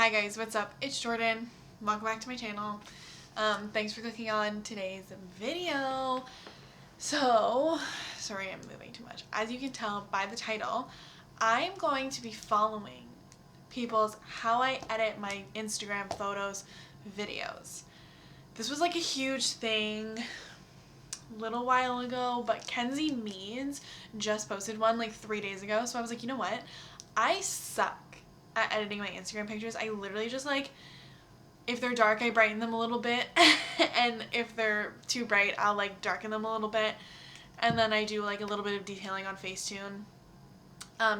Hi guys, what's up? It's Jordan. Welcome back to my channel. Thanks for clicking on today's video. So, sorry I'm moving too much. As you can tell by the title, I'm going to be following people's how I edit my Instagram photos videos. This was like a huge thing a little while ago, but Kenzie Meads just posted one like 3 days ago, so I was like, you know what? I suck at editing my Instagram pictures. I literally just like, if they're dark, I brighten them a little bit, and if they're too bright, I'll like darken them a little bit, and then I do like a little bit of detailing on Facetune,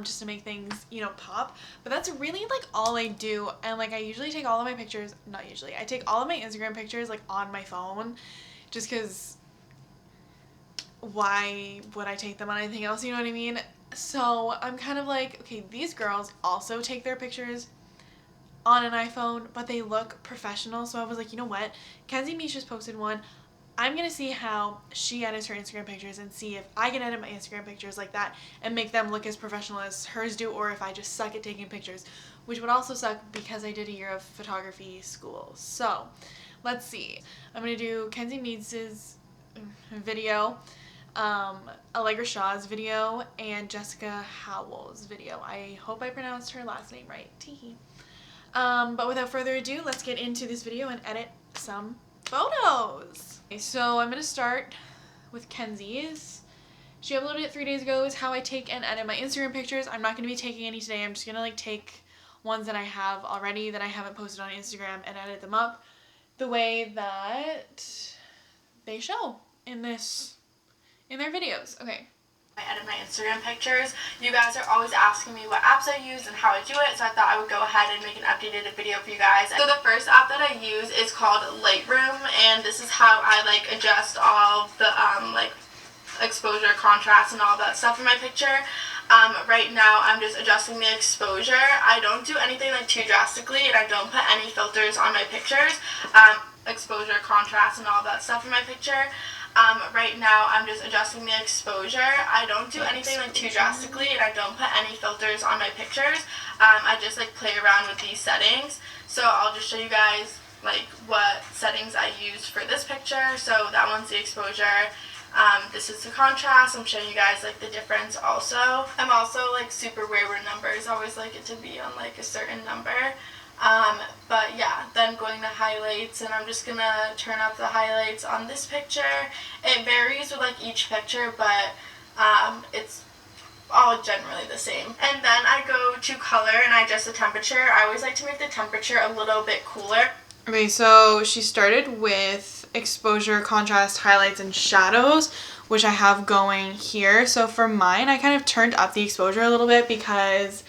just to make things, you know, pop. But that's really like all I do, and like I usually take all of my pictures, not usually, I take all of my Instagram pictures like on my phone, just because why would I take them on anything else, you know what I mean? So I'm kind of like, okay, these girls also take their pictures on an iPhone, but they look professional. So I was like, you know what? Kenzie Meads just posted one. I'm going to see how she edits her Instagram pictures and see if I can edit my Instagram pictures like that and make them look as professional as hers do, or if I just suck at taking pictures, which would also suck because I did a year of photography school. So let's see. I'm going to do Kenzie Meads' video, Allegra Shaw's video, and Jessica Howell's video. I hope I pronounced her last name right. Teehee. But without further ado, let's get into this video and edit some photos. Okay, so I'm going to start with Kenzie's. She uploaded it 3 days ago. Is how I take and edit my Instagram pictures. I'm not going to be taking any today. I'm just going to like take ones that I have already that I haven't posted on Instagram and edit them up the way that they show in their videos. Okay. I edit my Instagram pictures. You guys are always asking me what apps I use and how I do it, so I thought I would go ahead and make an updated video for you guys. So the first app that I use is called Lightroom, and this is how I like adjust all the like exposure, contrast, and all that stuff in my picture. Right now I'm just adjusting the exposure. I don't do anything like too drastically, and I don't put any filters on my pictures. Exposure, contrast, and all that stuff in my picture. Right now I'm just adjusting the exposure. I don't do anything like too drastically, and I don't put any filters on my pictures. I just like play around with these settings. So I'll just show you guys like what settings I used for this picture. So that one's the exposure. This is the contrast. I'm showing you guys like the difference also. I'm also like super weird with numbers. I always like it to be on like a certain number. But yeah, then going to highlights, and I'm just gonna turn up the highlights on this picture. It varies with like each picture, but it's all generally the same. And then I go to color and I adjust the temperature. I always like to make the temperature a little bit cooler. Okay, so she started with exposure, contrast, highlights, and shadows, which I have going here. So for mine, I kind of turned up the exposure a little bit because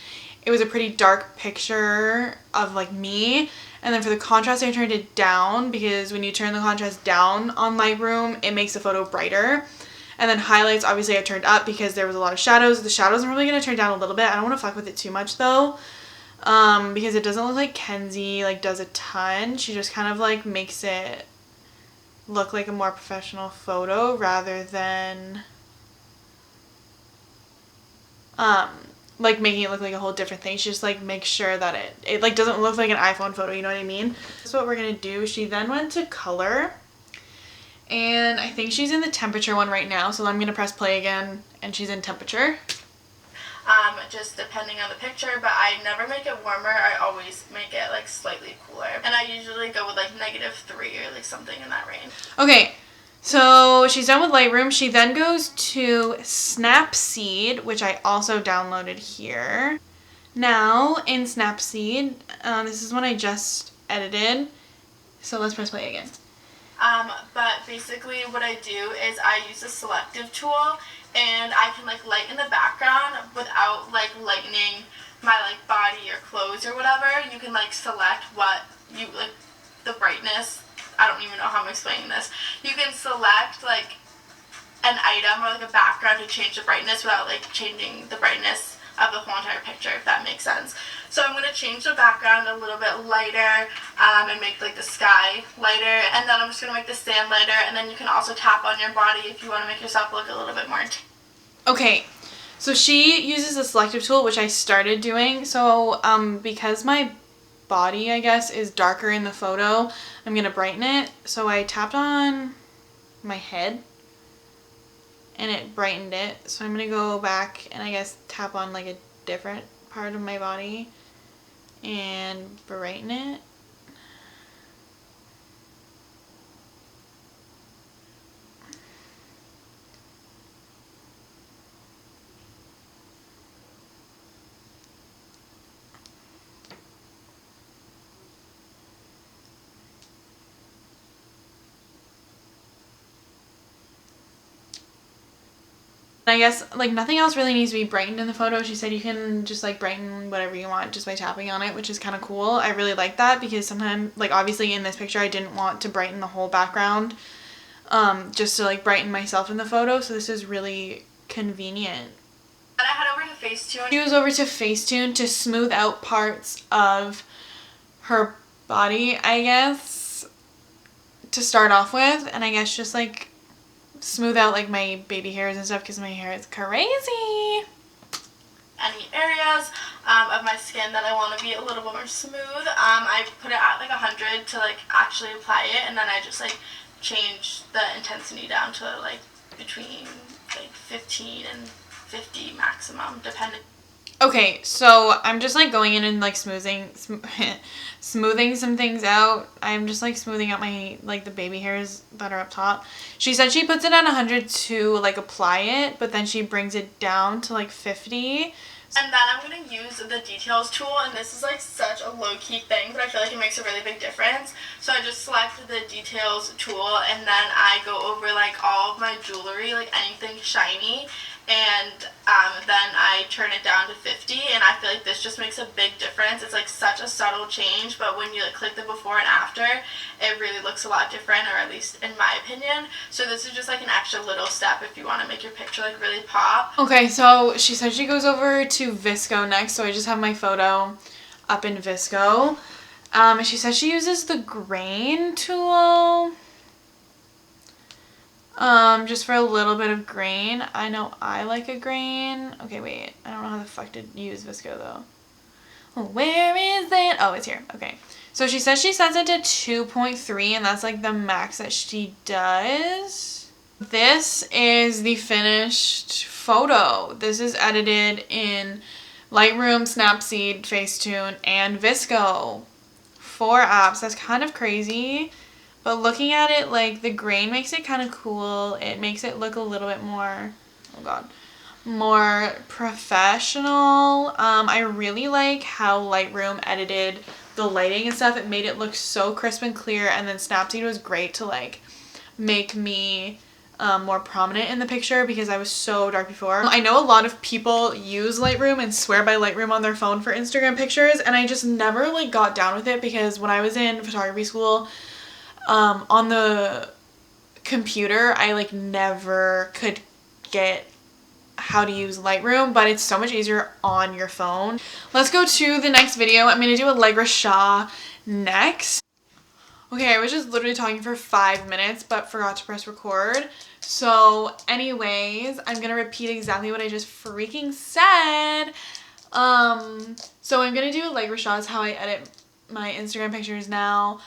it was a pretty dark picture of like me. And then for the contrast, I turned it down because when you turn the contrast down on Lightroom, it makes the photo brighter. And then highlights, obviously I turned up because there was a lot of shadows. The shadows I'm probably going to turn down a little bit. I don't want to fuck with it too much though, because it doesn't look like Kenzie like does a ton. She just kind of like makes it look like a more professional photo rather than like making it look like a whole different thing. She just like makes sure that it like doesn't look like an iPhone photo, you know what I mean? That's what we're gonna do. She then went to color, and I think she's in the temperature one right now, so I'm gonna press play again, and she's in temperature. Just depending on the picture, but I never make it warmer. I always make it like slightly cooler, and I usually go with like -3 or like something in that range. Okay, so she's done with Lightroom. She then goes to Snapseed, which I also downloaded here. Now in Snapseed, this is one I just edited, so let's press play again. But basically what I do is I use the selective tool, and I can like lighten the background without like lightening my like body or clothes or whatever. You can like select what you like, the brightness. I don't even know how I'm explaining this. You can select like an item or like a background to change the brightness without like changing the brightness of the whole entire picture, if that makes sense. So I'm going to change the background a little bit lighter, and make like the sky lighter, and then I'm just going to make the sand lighter, and then you can also tap on your body if you want to make yourself look a little bit more intense. Okay, so she uses the selective tool, which I started doing. So because my body, I guess, is darker in the photo, I'm going to brighten it. So I tapped on my head and it brightened it. So I'm going to go back and I guess tap on like a different part of my body and brighten it. I guess like nothing else really needs to be brightened in the photo. She said you can just like brighten whatever you want just by tapping on it, which is kind of cool. I really like that because sometimes, like obviously in this picture I didn't want to brighten the whole background, just to like brighten myself in the photo, so this is really convenient. Then I head over to Facetune. She was over to Facetune to smooth out parts of her body, I guess, to start off with, and I guess just like smooth out like my baby hairs and stuff because my hair is crazy. Any areas of my skin that I want to be a little bit more smooth, I put it at like 100 to like actually apply it, and then I just like change the intensity down to like between like 15 and 50 maximum, depending. Okay, so I'm just like going in and like smoothing some things out. I'm just like smoothing out my like the baby hairs that are up top. She said she puts it at 100 to like apply it, but then she brings it down to like 50. And then I'm going to use the details tool, and this is like such a low-key thing, but I feel like it makes a really big difference. So I just select the details tool, and then I go over like all of my jewelry, like anything shiny, and then I turn it down to 50, and I feel like this just makes a big difference. It's like such a subtle change, but when you like click the before and after, it really looks a lot different, or at least in my opinion. So this is just like an extra little step if you want to make your picture like really pop. Okay, so she said she goes over to Visco next, so I just have my photo up in Visco. And she says she uses the grain tool. Just for a little bit of grain. I know I like a grain. Okay, wait. I don't know how the fuck to use Visco though. Oh, where is it? Oh, it's here. Okay. So she says she sets it to 2.3 and that's like the max that she does. This is the finished photo. This is edited in Lightroom, Snapseed, Facetune, and Visco. 4 apps. That's kind of crazy. But looking at it, like, the grain makes it kind of cool. It makes it look a little bit more, oh god, more professional. I really like how Lightroom edited the lighting and stuff. It made it look so crisp and clear, and then Snapseed was great to, like, make me more prominent in the picture because I was so dark before. I know a lot of people use Lightroom and swear by Lightroom on their phone for Instagram pictures, and I just never, like, got down with it because when I was in photography school, on the computer, I like never could get how to use Lightroom, but it's so much easier on your phone. Let's go to the next video. I'm going to do Allegra Shaw next. Okay, I was just literally talking for 5 minutes, but forgot to press record. So anyways, I'm going to repeat exactly what I just freaking said. So I'm going to do Allegra Shaw's how I edit my Instagram pictures now.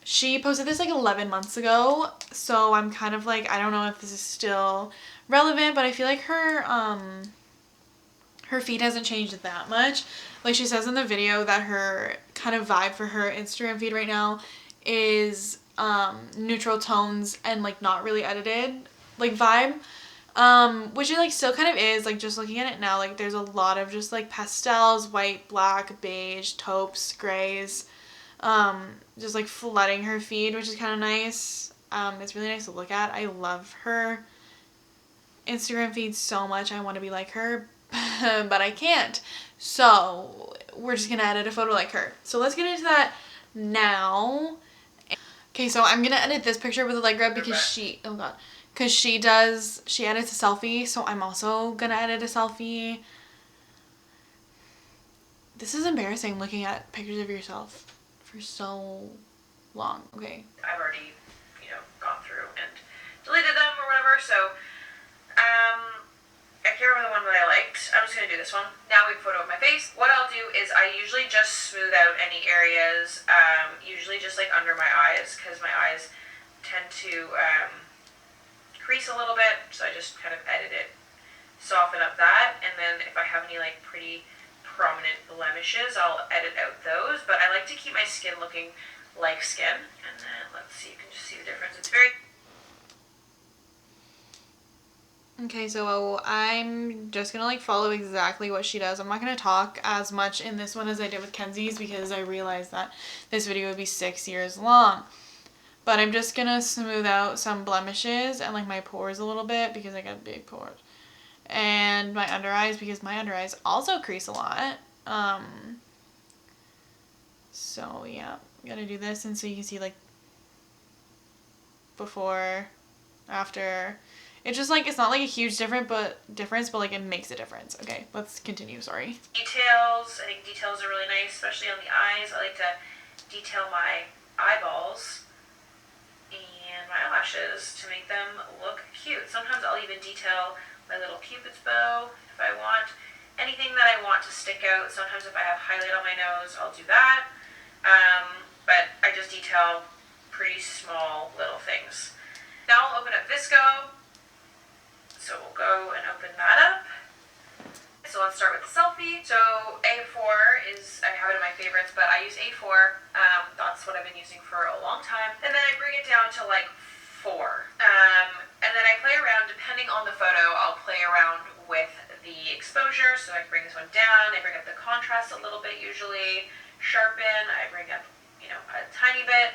She posted this like 11 months ago, so I'm kind of like, I don't know if this is still relevant, but I feel like her feed hasn't changed that much. Like she says in the video that her kind of vibe for her Instagram feed right now is neutral tones and like not really edited like vibe, which it like still kind of is. Like just looking at it now, like there's a lot of just like pastels, white, black, beige, taupes, grays, just like flooding her feed, which is kind of nice. It's really nice to look at. I love her Instagram feed so much. I want to be like her, but I can't. So we're just gonna edit a photo like her. So let's get into that now. Okay, so I'm gonna edit this picture with Allegra because she edits a selfie, so I'm also gonna edit a selfie. This is embarrassing looking at pictures of yourself for so long. Okay. I've already, gone through and deleted them or whatever, so I I can't remember the one that I liked. I'm just going to do this one. Now we have a photo of my face. What I'll do is I usually just smooth out any areas, usually just like under my eyes, because my eyes tend to crease a little bit, so I just kind of edit it, soften up that, and then if I have any like pretty prominent blemishes, I'll edit out those, but I like to keep my skin looking like skin. And then let's see, you can just see the difference. It's very... Okay, so I'm just gonna like follow exactly what she does. I'm not gonna talk as much in this one as I did with Kenzie's because I realized that this video would be 6 years long. But I'm just gonna smooth out some blemishes and like my pores a little bit because I got big pores. And my under eyes because my under eyes also crease a lot. So yeah, I'm gonna do this, and so you can see like before, after. It's just like, it's not like a huge difference, but like it makes a difference. Okay, let's continue, sorry. Details, I think details are really nice, especially on the eyes. I like to detail my eyeballs and my eyelashes to make them look cute. Sometimes I'll even detail my little cupid's bow if I want. Anything that I want to stick out. Sometimes if I have highlight on my nose, I'll do that. But I just detail pretty small little things. Now I'll open up VSCO. So we'll go and open that up. So let's start with the selfie. So A4 is, I have it in my favorites, but I use A4. That's what I've been using for a long time. And then I bring it down to like 4. And then I play around, depending on the photo, I'll play around with the exposure. So I bring this one down, I bring up the contrast a little bit usually, sharpen, I bring up, you know, a tiny bit.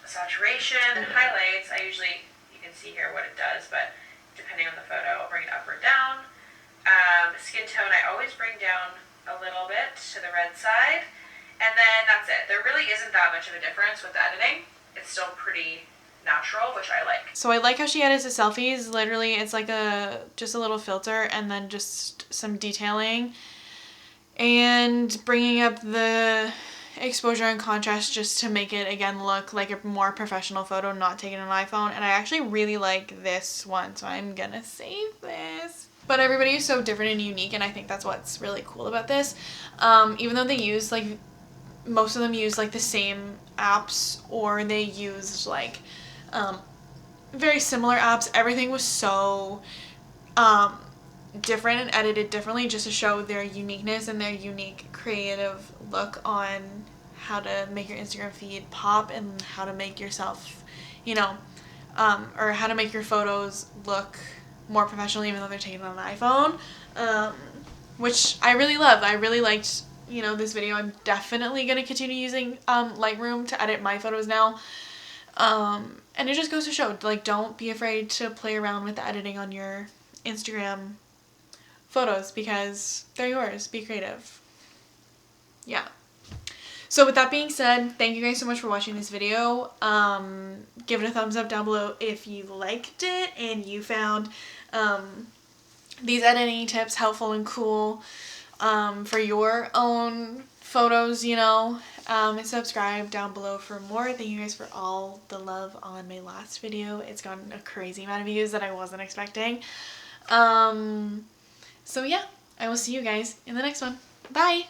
Saturation, highlights, I usually, you can see here what it does, but depending on the photo, I'll bring it up or down. Skin tone, I always bring down a little bit to the red side, and then that's it. There really isn't that much of a difference with editing. It's still pretty natural, which I like. So I like how she edits the selfies. Literally, it's like just a little filter and then just some detailing and bringing up the exposure and contrast just to make it again look like a more professional photo, not taken on an iPhone. And I actually really like this one, so I'm gonna save this. But everybody is so different and unique, and I think that's what's really cool about this. Even though they use like, most of them use like the same apps, or they used like very similar apps, everything was so different and edited differently just to show their uniqueness and their unique creative look on how to make your Instagram feed pop and how to make yourself, you know, or how to make your photos look more professional even though they're taken on an iPhone, which I really love. I really liked, you know, this video. I'm definitely going to continue using Lightroom to edit my photos now. And it just goes to show, like, don't be afraid to play around with the editing on your Instagram photos because they're yours. Be creative. Yeah. So with that being said, thank you guys so much for watching this video. Give it a thumbs up down below if you liked it and you found these editing tips helpful and cool for your own photos, you know. And subscribe down below for more. Thank you guys for all the love on my last video. It's gotten a crazy amount of views that I wasn't expecting. So yeah, I will see you guys in the next one. Bye!